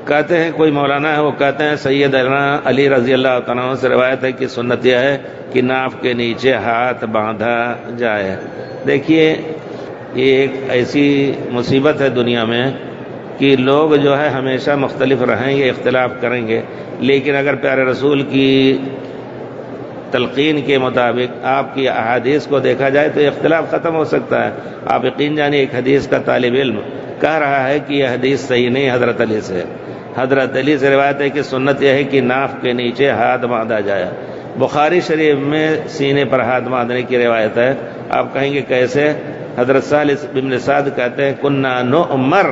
کہتے ہیں کوئی مولانا ہے، وہ کہتے ہیں سیدنا علی رضی اللہ تعالیٰ عنہ سے روایت ہے کہ سنت یہ ہے کہ ناف کے نیچے ہاتھ باندھا جائے۔ دیکھیے یہ ایک ایسی مصیبت ہے دنیا میں کہ لوگ جو ہے ہمیشہ مختلف رہیں گے، اختلاف کریں گے، لیکن اگر پیارے رسول کی تلقین کے مطابق آپ کی احادیث کو دیکھا جائے تو اختلاف ختم ہو سکتا ہے۔ آپ یقین جانیے ایک حدیث کا طالب علم کہہ رہا ہے کہ یہ حدیث صحیح نہیں حضرت علی سے۔ حضرت علی سے روایت ہے کہ سنت یہ ہے کہ ناف کے نیچے ہاتھ باندھا جائے۔ بخاری شریف میں سینے پر ہاتھ باندھنے کی روایت ہے۔ آپ کہیں گے کیسے؟ حضرت سہل بن سعد کہتے ہیں کنا نؤمر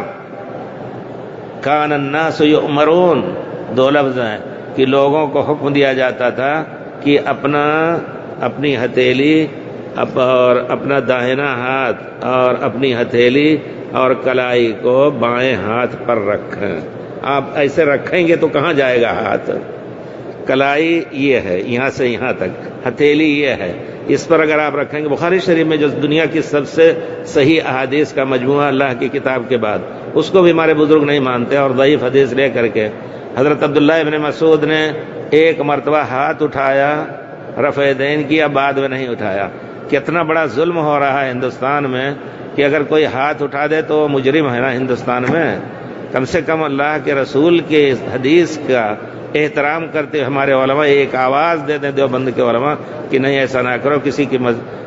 کان الناس یؤمرون، دو لفظ ہیں کہ لوگوں کو حکم دیا جاتا تھا کہ اپنی ہتھیلی اور اپنا داہنا ہاتھ اور اپنی ہتھیلی اور کلائی کو بائیں ہاتھ پر رکھیں۔ آپ ایسے رکھیں گے تو کہاں جائے گا ہاتھ؟ کلائی یہ ہے یہاں سے یہاں تک، ہتھیلی یہ ہے، اس پر اگر آپ رکھیں گے۔ بخاری شریف میں جو دنیا کی سب سے صحیح احادیث کا مجموعہ اللہ کی کتاب کے بعد، اس کو بھی ہمارے بزرگ نہیں مانتے اور ضعیف حدیث لے کر کے حضرت عبداللہ ابن مسعود نے ایک مرتبہ ہاتھ اٹھایا، رفع دین کیا، بعد میں نہیں اٹھایا۔ کتنا بڑا ظلم ہو رہا ہے ہندوستان میں کہ اگر کوئی ہاتھ اٹھا دے تو مجرم ہے نا ہندوستان میں۔ کم سے کم اللہ کے رسول کے حدیث کا احترام کرتے ہمارے علماء ایک آواز دے دیں دیوبند کے علماء کہ نہیں ایسا نہ کرو،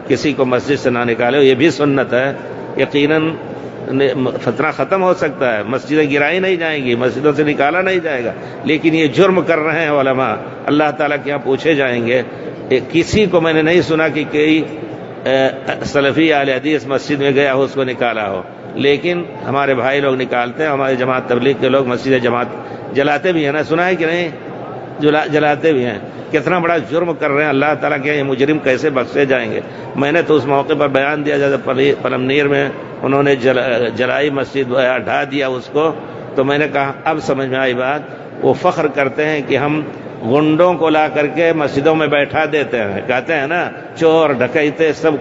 کسی کو مسجد سے نہ نکالو، یہ بھی سنت ہے۔ یقیناً فتنہ ختم ہو سکتا ہے، مسجدیں گرائی نہیں جائیں گی، مسجدوں سے نکالا نہیں جائے گا، لیکن یہ جرم کر رہے ہیں علماء، اللہ تعالیٰ کے یہاں پوچھے جائیں گے۔ کسی کو میں نے نہیں سنا کہ کوئی سلفی اہل حدیث مسجد میں گیا ہو اس کو نکالا ہو، لیکن ہمارے بھائی لوگ نکالتے ہیں، ہمارے جماعت تبلیغ کے لوگ مسجد جماعت جلاتے بھی ہیں نا، سنا ہے کہ نہیں؟ جلاتے بھی ہیں۔ کتنا بڑا جرم کر رہے ہیں، اللہ تعالیٰ کے یہ مجرم کیسے بخشے جائیں گے؟ میں نے تو اس موقع پر بیان دیا جب پلمنیر میں انہوں نے جلائی مسجد، ڈھا دیا اس کو، تو میں نے کہا اب سمجھ میں آئی بات۔ وہ فخر کرتے ہیں کہ ہم گنڈوں کو لا کر کے مسجدوں میں بیٹھا دیتے ہیں، کہتے ہیں نا چور ڈکیتے سب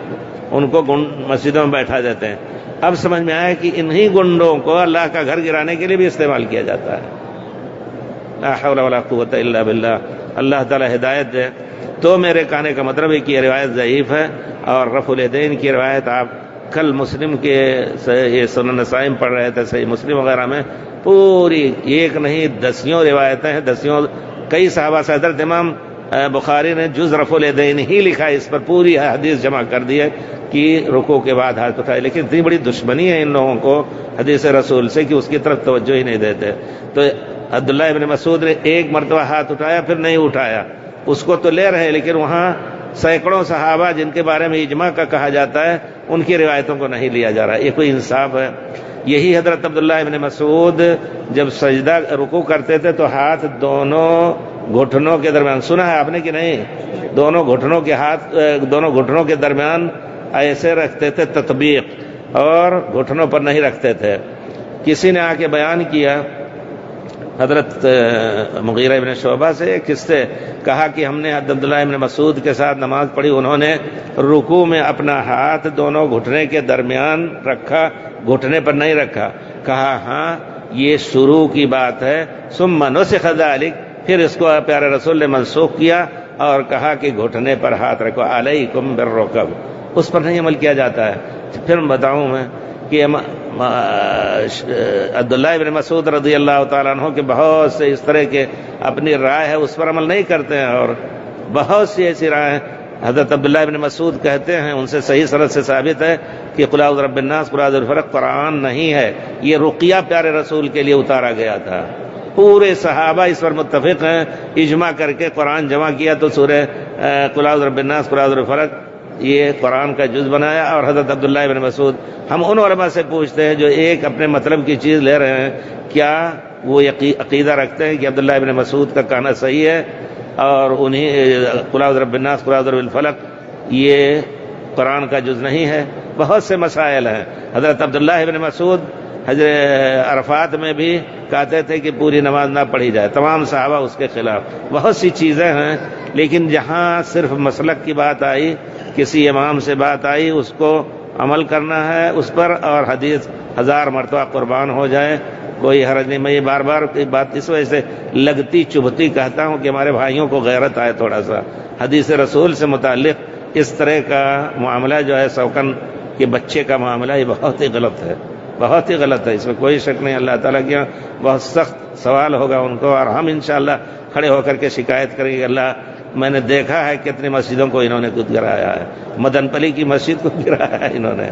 ان کو مسجدوں میں بیٹھا دیتے ہیں۔ اب سمجھ میں آیا کہ انہی گنڈوں کو اللہ کا گھر گرانے کے لیے بھی استعمال کیا جاتا ہے۔ لا حول ولا قوت الا باللہ، اللہ تعالی ہدایت دے۔ تو میرے کہنے کا مطلب ہے کہ یہ روایت ضعیف ہے، اور رفع الیدین کی روایت آپ کل مسلم کے یہ سنن نسائی پڑھ رہے تھے، صحیح مسلم وغیرہ میں پوری ایک نہیں دسیوں روایتیں ہیں، دسیوں کئی صحابہ سے حضرت امام بخاری نے جز رفع الیدین ہی لکھا ہے، اس پر پوری حدیث جمع کر دی ہے کہ رکوع کے بعد ہاتھ اٹھائے، لیکن اتنی بڑی دشمنی ہے ان لوگوں کو حدیث رسول سے کہ اس کی طرف توجہ ہی نہیں دیتے۔ تو عبداللہ ابن مسعود نے ایک مرتبہ ہاتھ اٹھایا پھر نہیں اٹھایا، اس کو تو لے رہے لیکن وہاں سینکڑوں صحابہ جن کے بارے میں اجماع کا کہا جاتا ہے ان کی روایتوں کو نہیں لیا جا رہا۔ یہ کوئی انصاف ہے؟ یہی حضرت عبداللہ ابن مسعود جب سجدہ رکوع کرتے تھے تو ہاتھ دونوں گھٹنوں کے درمیان، سنا ہے آپ نے کہ نہیں؟ دونوں گھٹنوں کے درمیان ایسے رکھتے تھے تطبیق، اور گھٹنوں پر نہیں رکھتے تھے۔ کسی نے آ کے بیان کیا حضرت مغیرہ ابن شعبہ سے ایک قصے، کہا کہ ہم نے عبداللہ ابن مسعود کے ساتھ نماز پڑھی، انہوں نے رکوع میں اپنا ہاتھ دونوں گھٹنے کے درمیان رکھا، گھٹنے پر نہیں رکھا۔ کہا ہاں یہ شروع کی بات ہے، ثم نسخ ذلک، پھر اس کو پیارے رسول نے منسوخ کیا اور کہا کہ گھٹنے پر ہاتھ رکھو، علیکم بالرکب، اس پر نہیں عمل کیا جاتا ہے۔ پھر بتاؤں میں کہ عبداللہ ابن مسعود رضی اللہ تعالیٰ عنہ کے بہت سے اس طرح کے اپنی رائے ہے اس پر عمل نہیں کرتے ہیں، اور بہت سی ایسی رائے ہیں۔ حضرت عبداللہ ابن مسعود کہتے ہیں، ان سے صحیح سند سے ثابت ہے کہ قل اعوذ برب الناس، قل اعوذ بالفلق قرآن نہیں ہے، یہ رقیہ پیارے رسول کے لیے اتارا گیا تھا۔ پورے صحابہ اس پر متفق ہیں، اجماع کر کے قرآن جمع کیا تو سورہ قل اعوذ برب الناس، قل اعوذ بالفلق یہ قرآن کا جز بنایا۔ اور حضرت عبداللہ ابن مسعود، ہم ان علماء سے پوچھتے ہیں جو ایک اپنے مطلب کی چیز لے رہے ہیں، کیا وہ عقیدہ رکھتے ہیں کہ عبداللہ ابن مسعود کا کہنا صحیح ہے اور انہیں قل اعوذ برب الناس، قل اعوذ بالفلق یہ قرآن کا جز نہیں ہے؟ بہت سے مسائل ہیں۔ حضرت عبداللہ ابن مسعود حضرت عرفات میں بھی کہتے تھے کہ پوری نماز نہ پڑھی جائے، تمام صحابہ اس کے خلاف۔ بہت سی چیزیں ہیں، لیکن جہاں صرف مسلک کی بات آئی، کسی امام سے بات آئی، اس کو عمل کرنا ہے اس پر، اور حدیث 1000 مرتبہ قربان ہو جائے کوئی حرج نہیں. میں یہ بار بار بات اس وجہ سے لگتی چبھتی کہتا ہوں کہ ہمارے بھائیوں کو غیرت آئے تھوڑا سا. حدیث رسول سے متعلق اس طرح کا معاملہ جو ہے سوکن کے بچے کا معاملہ یہ بہت ہی غلط ہے, بہت ہی غلط ہے, اس میں کوئی شک نہیں. اللہ تعالیٰ کے بہت سخت سوال ہوگا ان کو, اور ہم انشاءاللہ کھڑے ہو کر کے شکایت کریں گے. اللہ, میں نے دیکھا ہے کتنی مسجدوں کو انہوں نے خود گرایا ہے, مدن پلی کی مسجد کو گرایا ہے انہوں نے.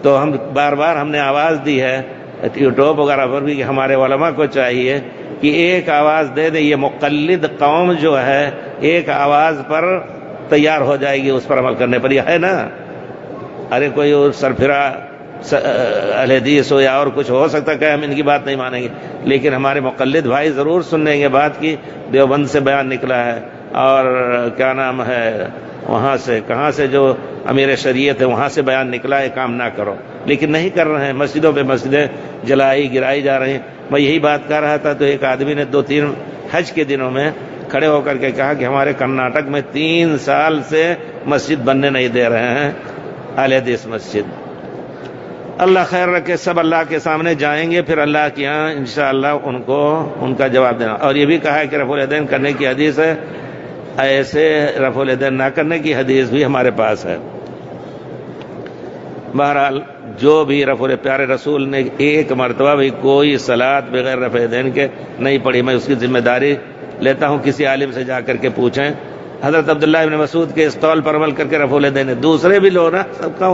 تو ہم بار بار ہم نے آواز دی ہے یوٹیوب وغیرہ پر بھی کہ ہمارے علماء کو چاہیے کہ ایک آواز دے دے. یہ مقلد قوم جو ہے ایک آواز پر تیار ہو جائے گی, اس پر عمل کرنے پر. یہ ہے نا, ارے کوئی سرفرا اہل حدیث ہو یا اور کچھ ہو سکتا ہے کہ ہم ان کی بات نہیں مانیں گے, لیکن ہمارے مقلد بھائی ضرور سن لیں گے بات کی. دیوبند سے بیان نکلا ہے, اور کیا نام ہے وہاں سے, کہاں سے جو امیر شریعت ہے وہاں سے بیان نکلا ہے, کام نہ کرو, لیکن نہیں کر رہے ہیں. مسجدوں پہ مسجدیں جلائی گرائی جا رہی ہیں. میں یہی بات کر رہا تھا تو ایک آدمی نے 2-3 حج کے دنوں میں کھڑے ہو کر کے کہا کہ ہمارے کرناٹک میں 3 سال سے مسجد بننے نہیں دے رہے ہیں, اہل حدیث مسجد. اللہ خیر رکھے, سب اللہ کے سامنے جائیں گے, پھر اللہ کے یہاں انشاءاللہ ان کو ان کا جواب دینا. اور یہ بھی کہا ہے کہ رفع الیدین کرنے کی حدیث ہے, ایسے رفع الیدین نہ کرنے کی حدیث بھی ہمارے پاس ہے. بہرحال جو بھی رفع پیارے رسول نے ایک مرتبہ بھی کوئی صلاۃ بغیر رفع الیدین کے نہیں پڑھی. میں اس کی ذمہ داری لیتا ہوں, کسی عالم سے جا کر کے پوچھیں. حضرت عبداللہ ابن مسعود کے اس قول پر عمل کر کے رفع الیدین, دوسرے بھی لو نا, سب کا